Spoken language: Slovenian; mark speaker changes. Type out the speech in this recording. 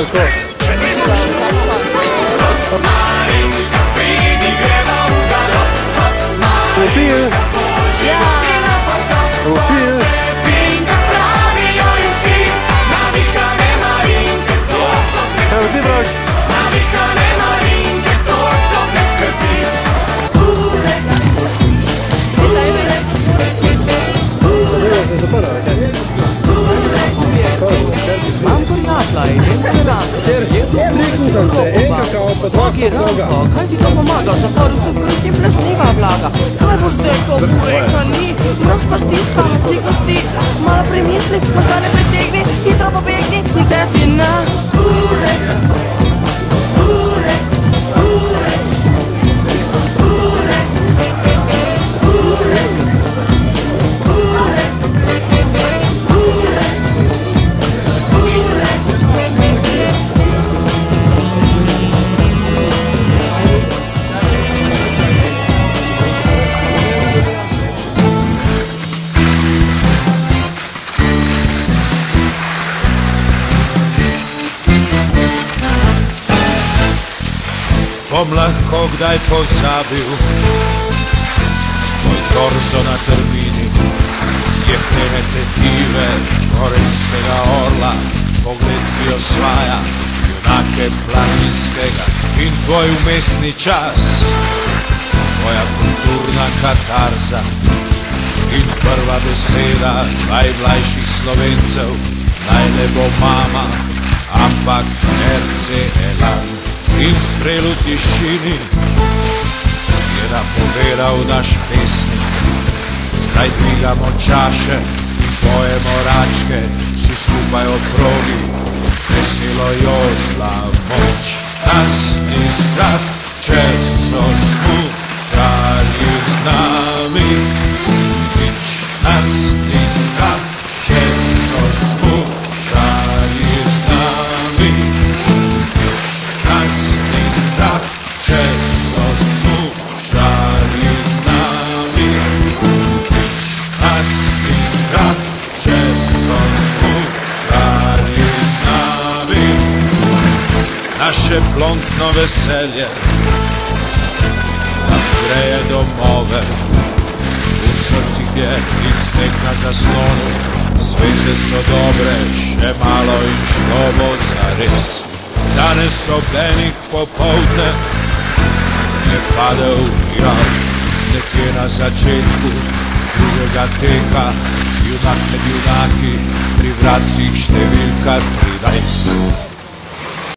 Speaker 1: to. Profil. Profil. Evo ti braš.
Speaker 2: Mam prijatelja, idem na rad. Kaj ti to pomaga? Zatvoril se vrti plesniva vlaga. Kaj boš tekel, bureka ni? Mraz pa stiska, ti kosti. Malo premisli, možda ne pretegni, hitro pobegni in te fina.
Speaker 3: Bom lahko kdaj pozabil moj torzo na trmini, jehtene tetive gorenskega orla, pogled ki osvaja junake planinskega in tvoj umestni čas, tvoja kulturna katarza in prva beseda najmlajših Slovencev, naj ne bo mama, ampak RC Elan. In strel v tišini je napovedal naš pesnik. Zdaj dvigamo čaše in pojemo račke, vsi skupaj ob progi, veselo jodla moč. Nas ni strah, če so smučali z nami. Nič nas ni strah, če so smučali z nami. Nas ni strah, če so smučali z nami. Nas ni strah, če so smučali z nami. Naše blondno veselje nam greje domove, v srcih je in sneg na zaslonu, zvezde so dobre, še malo in šlo bo zares. Danes obljenik popoldne je padel igralk nekje na začetku drugega teka, junak med junaki pri vratcih številka 13.